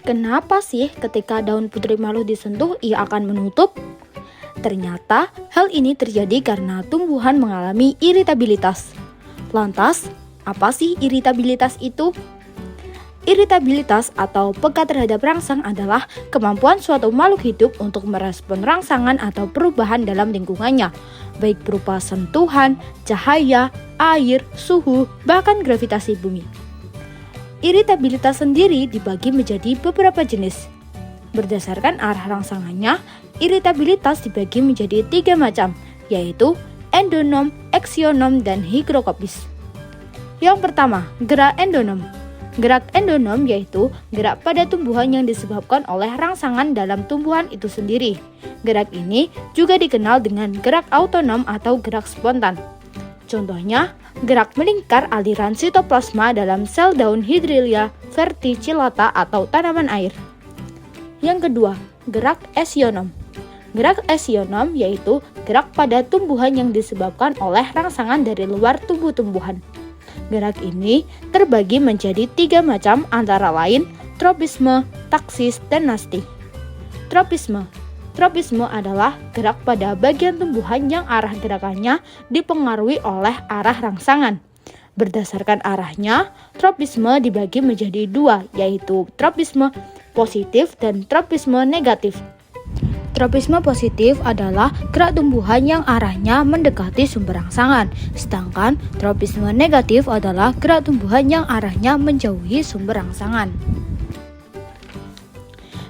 Kenapa sih ketika daun putri malu disentuh ia akan menutup? Ternyata hal ini terjadi karena tumbuhan mengalami iritabilitas. Lantas, apa sih iritabilitas itu? Iritabilitas atau peka terhadap rangsang adalah kemampuan suatu makhluk hidup untuk merespon rangsangan atau perubahan dalam lingkungannya, baik berupa sentuhan, cahaya, air, suhu, bahkan gravitasi bumi. Iritabilitas sendiri dibagi menjadi beberapa jenis. Berdasarkan arah rangsangannya, iritabilitas dibagi menjadi 3 macam, yaitu endonom, eksionom, dan higrokopis. Yang pertama, gerak endonom. Gerak endonom yaitu gerak pada tumbuhan yang disebabkan oleh rangsangan dalam tumbuhan itu sendiri. Gerak ini juga dikenal dengan gerak autonom atau gerak spontan. Contohnya, gerak melingkar aliran sitoplasma dalam sel daun Hydrelia verticillata atau tanaman air. Yang kedua, gerak esionom. Gerak esionom yaitu gerak pada tumbuhan yang disebabkan oleh rangsangan dari luar tumbuh-tumbuhan. Gerak ini terbagi menjadi 3 macam antara lain tropisme, taksis, dan nasti. Tropisme adalah gerak pada bagian tumbuhan yang arah gerakannya dipengaruhi oleh arah rangsangan. Berdasarkan arahnya, tropisme dibagi menjadi 2, yaitu tropisme positif dan tropisme negatif. Tropisme positif adalah gerak tumbuhan yang arahnya mendekati sumber rangsangan, sedangkan tropisme negatif adalah gerak tumbuhan yang arahnya menjauhi sumber rangsangan.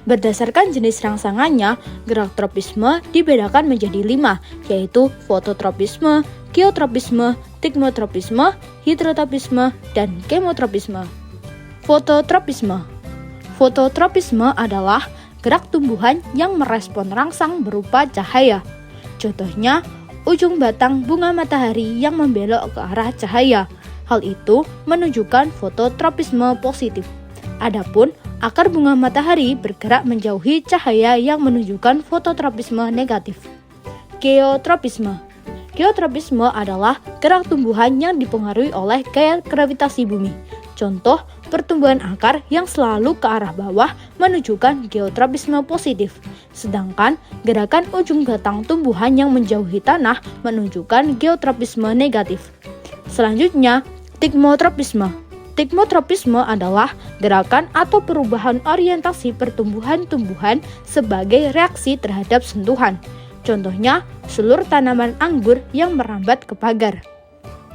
Berdasarkan jenis rangsangannya, gerak tropisme dibedakan menjadi 5, yaitu fototropisme, geotropisme, tigmotropisme, hidrotropisme, dan kemotropisme. Fototropisme adalah gerak tumbuhan yang merespon rangsang berupa cahaya. Contohnya, ujung batang bunga matahari yang membelok ke arah cahaya. Hal itu menunjukkan fototropisme positif. Adapun akar bunga matahari bergerak menjauhi cahaya yang menunjukkan fototropisme negatif. Geotropisme adalah gerak tumbuhan yang dipengaruhi oleh gaya gravitasi bumi. Contoh, pertumbuhan akar yang selalu ke arah bawah menunjukkan geotropisme positif, sedangkan gerakan ujung batang tumbuhan yang menjauhi tanah menunjukkan geotropisme negatif. Selanjutnya, tigmotropisme. Tigmotropisme adalah gerakan atau perubahan orientasi pertumbuhan tumbuhan sebagai reaksi terhadap sentuhan. Contohnya, seluruh tanaman anggur yang merambat ke pagar.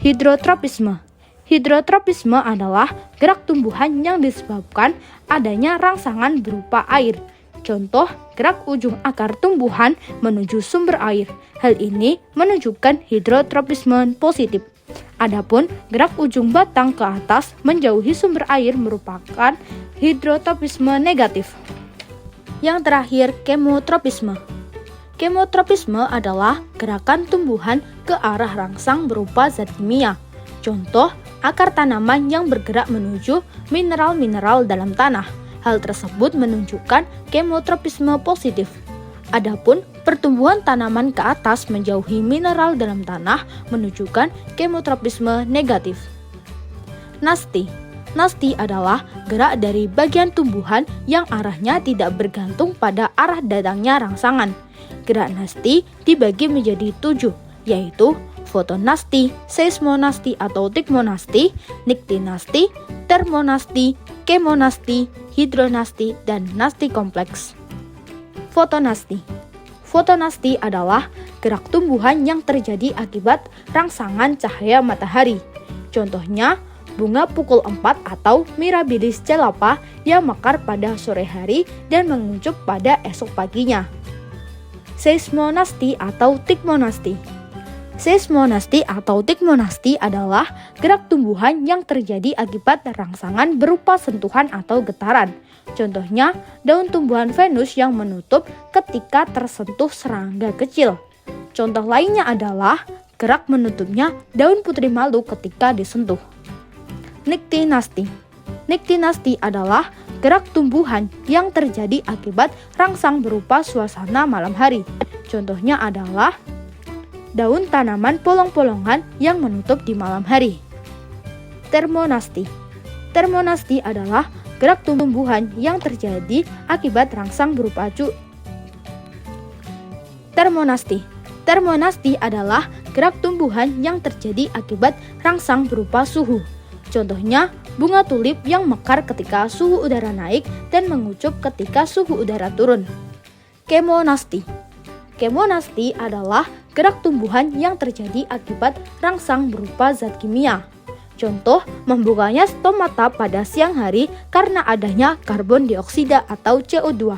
Hidrotropisme adalah gerak tumbuhan yang disebabkan adanya rangsangan berupa air. Contoh, gerak ujung akar tumbuhan menuju sumber air. Hal ini menunjukkan hidrotropisme positif. Adapun gerak ujung batang ke atas menjauhi sumber air merupakan hidrotropisme negatif. Yang terakhir, kemotropisme. Kemotropisme adalah gerakan tumbuhan ke arah rangsang berupa zat kimia. Contoh, akar tanaman yang bergerak menuju mineral-mineral dalam tanah. Hal tersebut menunjukkan kemotropisme positif. Adapun pertumbuhan tanaman ke atas menjauhi mineral dalam tanah menunjukkan kemotropisme negatif. Nasti adalah gerak dari bagian tumbuhan yang arahnya tidak bergantung pada arah datangnya rangsangan. Gerak nasti dibagi menjadi 7, yaitu fotonasti, seismonasti atau tigmonasti, niktinasti, termonasti, kemonasti, hidronasti, dan nasti kompleks. Fotonasti adalah gerak tumbuhan yang terjadi akibat rangsangan cahaya matahari. Contohnya, bunga pukul 4 atau Mirabilis celapa yang mekar pada sore hari dan menguncup pada esok paginya. Seismonasti atau tigmonasti adalah gerak tumbuhan yang terjadi akibat rangsangan berupa sentuhan atau getaran. Contohnya, daun tumbuhan Venus yang menutup ketika tersentuh serangga kecil. Contoh lainnya adalah gerak menutupnya daun putri malu ketika disentuh. Niktinasti adalah gerak tumbuhan yang terjadi akibat rangsang berupa suasana malam hari. Contohnya adalah daun tanaman polong-polongan yang menutup di malam hari. Termonasti adalah gerak tumbuhan yang terjadi akibat rangsang berupa termonasti. Termonasti adalah gerak tumbuhan yang terjadi akibat rangsang berupa suhu. Contohnya, bunga tulip yang mekar ketika suhu udara naik dan mengucup ketika suhu udara turun. Kemonasti. Kemonasti adalah gerak tumbuhan yang terjadi akibat rangsang berupa zat kimia. Contoh, membukanya stomata pada siang hari karena adanya karbon dioksida atau CO2.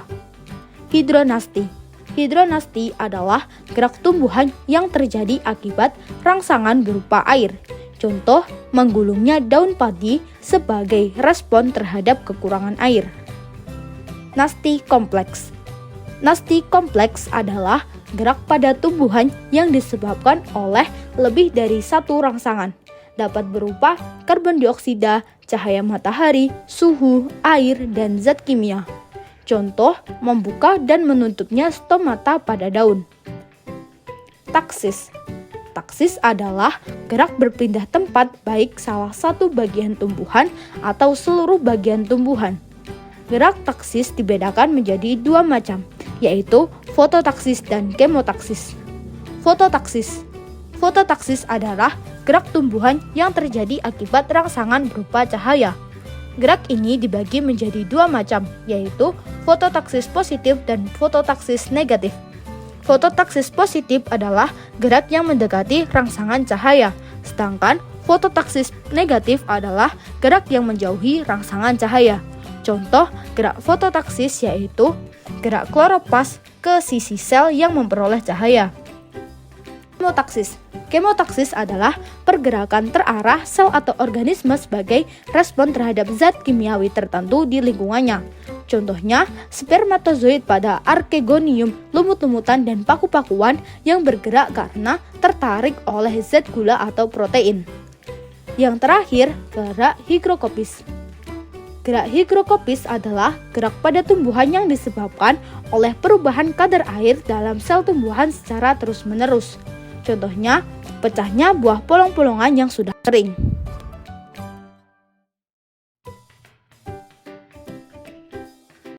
Hidronasti. Hidronasti adalah gerak tumbuhan yang terjadi akibat rangsangan berupa air. Contoh, menggulungnya daun padi sebagai respon terhadap kekurangan air. Nasti kompleks. Nasti kompleks adalah gerak pada tumbuhan yang disebabkan oleh lebih dari satu rangsangan. Dapat berupa karbon dioksida, cahaya matahari, suhu, air, dan zat kimia. Contoh, membuka dan menutupnya stomata pada daun. Taksis. Taksis adalah gerak berpindah tempat baik salah satu bagian tumbuhan atau seluruh bagian tumbuhan. Gerak taksis dibedakan menjadi dua macam, yaitu fototaksis dan kemotaksis. Fototaksis. Fototaksis adalah gerak tumbuhan yang terjadi akibat rangsangan berupa cahaya. Gerak ini dibagi menjadi dua macam, yaitu fototaksis positif dan fototaksis negatif. Fototaksis positif adalah gerak yang mendekati rangsangan cahaya, sedangkan fototaksis negatif adalah gerak yang menjauhi rangsangan cahaya. Contoh gerak fototaksis yaitu gerak kloroplast ke sisi sel yang memperoleh cahaya. Kemotaksis. Kemotaksis adalah pergerakan terarah sel atau organisme sebagai respon terhadap zat kimiawi tertentu di lingkungannya. Contohnya, spermatozoid pada Archegonium, lumut-lumutan dan paku-pakuan yang bergerak karena tertarik oleh zat gula atau protein. Yang terakhir, gerak higrokopis. Gerak higrokopis adalah gerak pada tumbuhan yang disebabkan oleh perubahan kadar air dalam sel tumbuhan secara terus-menerus. Contohnya, pecahnya buah polong-polongan yang sudah kering.